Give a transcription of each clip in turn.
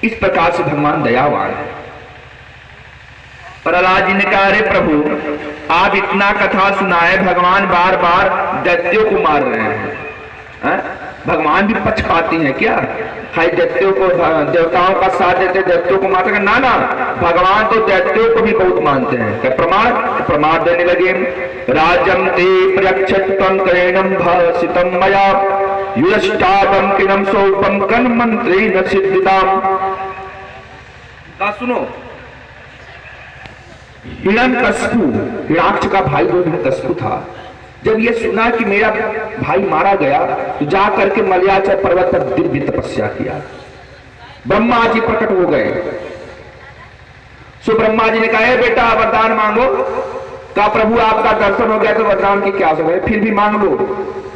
इस प्रकार से भगवान दयावान है। प्रहलाद जी ने कहा, अरे प्रभु आप इतना कथा सुनाए, भगवान बार बार दैत्यों को मार रहे हैं, भगवान भी पक्षपाती हैं क्या? हाय दैत्यों को, देवताओं का साथ देते दैत्यों को मारते हैं? ना ना, भगवान तो दैत्यों को भी बहुत मानते हैं। क्या प्रमाण? प्रमाण देने लगे। राजम ते प्रयक्षत्वं करेणम भासितम मया युष्टावम किनम सोपम कन मंत्री न सिद्धिताम। का सुनो, हिरण्यकशिपु, हिरण्याक्ष का भाई जो हिरण्यकशिपु था, जब ये सुना कि मेरा भाई मारा गया तो जा करके मलयाचल पर्वत पर दिव्य तपस्या किया। ब्रह्मा जी प्रकट हो गए। सो ब्रह्मा जी ने कहा, बेटा वरदान मांगो। कहा प्रभु आपका दर्शन हो गया तो वरदान की क्या जरूरत है, फिर भी मांग लो।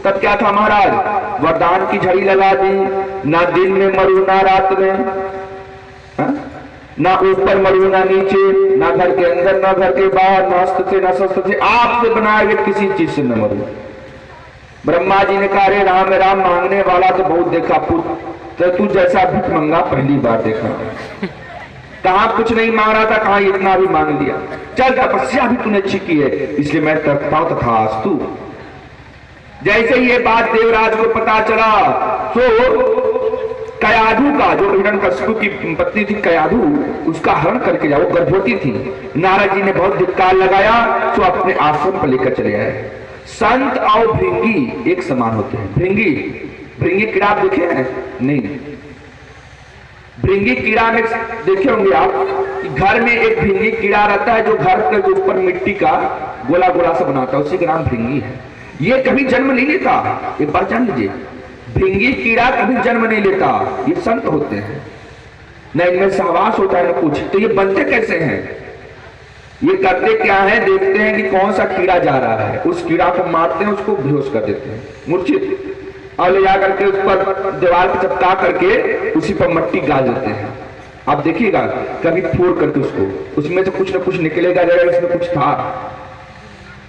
तब क्या था महाराज, वरदान की झड़ी लगा दी। ना दिन में मरू ना रात में, ना ऊपर मरू ना नीचे, ना घर के अंदर ना घर के बाहर, ना अस्त्र से ना शस्त्र से, आपसे बनाए हुए किसी चीज से न मरू। ब्रह्मा जी ने कहा, अरे राम राम मांगने वाला तो बहुत देखा पुत्र, तू जैसा भिख मंगा पहली बार देखा। कहा कुछ नहीं मांग रहा था, कहा इतना भी मांग लिया। चल तपस्या भी तूने अच्छी की है, इसलिए मैं तथा तथास्तु। जैसे ये बात देवराज को पता चला तो कयाधु का, जो हिरण्यकशिपु की पत्नी थी कयाधु, उसका हरण करके जाओ, गर्भवती थी। नारद जी ने बहुत धिक्कार लगाया तो अपने आश्रम पर लेकर चले आए। संत और भृंगी एक समान होते हैं। भृंगी कीड़ा आप देखे हैं? नहीं। भृंगी कीड़ा में देखे होंगे आप, घर में एक भृंगी कीड़ा रहता है जो घर के ऊपर मिट्टी का गोला गोला सा बनाता है, उसी का नाम भृंगी है। ये कभी जन्म नहीं लेता, एक बार जान लीजिए, भृंगी कीड़ा कभी जन्म नहीं लेता, ये संत होते हैं। न इनमें सहवास होता है न कुछ। तो ये बनते कैसे हैं? ये करते क्या है, देखते हैं कि कौन सा कीड़ा जा रहा है, उस कीड़ा को मारते हैं, उसको बेहोश कर देते हैं मूर्छित, और ले जाकर के उस पर दीवार पर चपका करके उसी पर मट्टी गाड़ देते हैं। आप देखिएगा कभी फोड़ करके उसको, उसमें से कुछ न कुछ निकलेगा, इसमें कुछ था,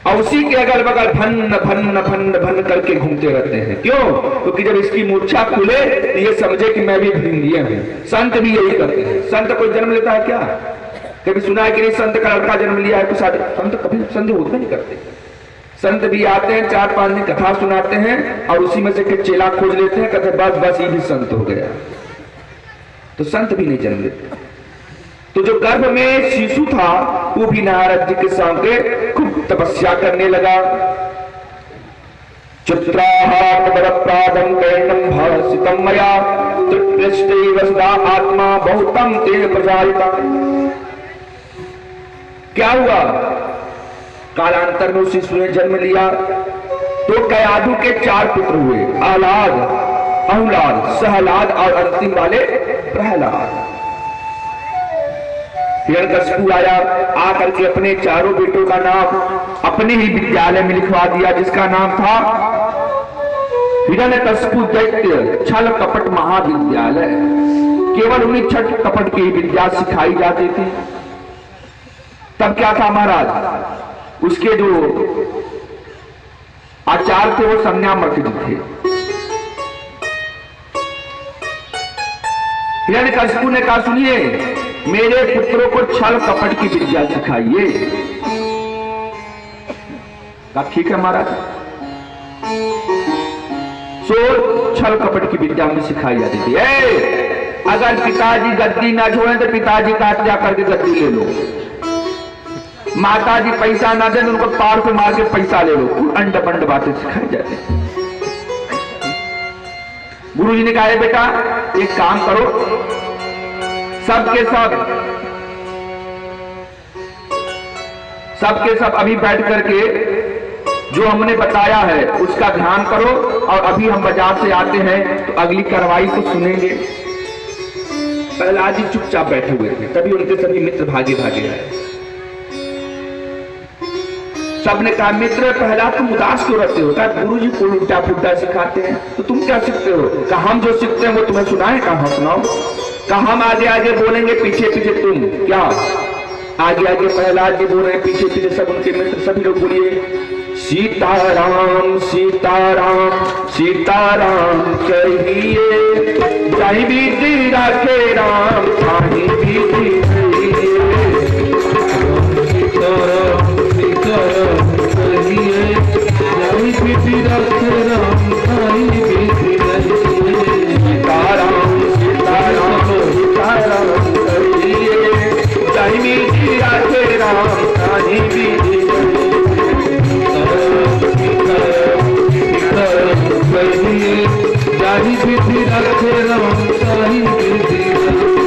और उसी के अगल बगल भन भन भन भन करके घूमते रहते हैं। क्यों? क्योंकि जब इसकी मूर्छा खुले तो ये समझे कि मैं भी भृंगी हूं। संत भी यही करते हैं। संत कोई जन्म लेता है क्या? कभी सुना है कि नहीं संत का लड़का जन्म लिया है? तो संत कभी संत होते नहीं करते। संत भी आते हैं, 4-5 दिन कथा सुनाते हैं और उसी में से चेला खोज लेते हैं, कहते बस बस ये भी संत हो गया। तो संत भी नहीं जन्म लेते। तो जो गर्भ में शिशु था वो भी नारद जी के सामने खूब तपस्या करने लगा। चित्राहारम कैर्णम भासितम मया त्रिपृष्ठे वसदा आत्मा बहुतम तेन प्रजारिता। क्या हुआ? कालांतर में उस शिशु ने जन्म लिया तो कयाधु के 4 पुत्र हुए, आह्लाद, अहुलाद, सहलाद और अंतिम वाले प्रहलाद। हिरण्यकशिपु आया, आकर के अपने चारों बेटों का नाम अपने ही विद्यालय में लिखवा दिया, जिसका नाम था हिरण्यकशिपु दैत्य छल कपट महाविद्यालय। केवल उन्हें छठ कपट की विद्या सिखाई जाती थी। तब क्या था महाराज, उसके जो आचार्य थे वो संन्यामर्त थे। हिरण्यकशिपु ने कहा, सुनिए मेरे पुत्रों को छल कपट की विद्या सिखाइए। कहा ठीक है महाराज। सो छल कपट की विद्या में सिखाई जाती थी। अगर पिताजी गद्दी ना छोड़े तो पिताजी का हत्या करके गद्दी ले लो, माताजी पैसा ना दे तो उनको पार से मार के पैसा ले लो। अंड बंड बातें सिखाई जाती। गुरु जी ने कहा, बेटा एक काम करो, सबके सब अभी बैठ करके जो हमने बताया है उसका ध्यान करो, और अभी हम बाजार से आते हैं तो अगली कार्रवाई को सुनेंगे। प्रहलाद जी चुपचाप बैठे हुए थे, तभी उनके सभी मित्र भागे भागे आए। सबने कहा, मित्र प्रहलाद तुम उदास क्यों रहते हो? कहा गुरु जी को उल्टा पुल्टा सिखाते हैं तो तुम क्या सीखते हो? कहा हम जो सीखते हैं वो तुम्हें सुनाए? कहा सुनाओ। कहा हम आगे आगे बोलेंगे, पीछे पीछे तुम। क्या? आगे आगे प्रहलाद जी बोल रहे हैं, पीछे पीछे सब उनके मित्र, सभी लोग बोलिए सीताराम सीताराम सीताराम कहिए, चाहे बीती रखे राम बहिए जाहि विधि रखे राम ताहि विधि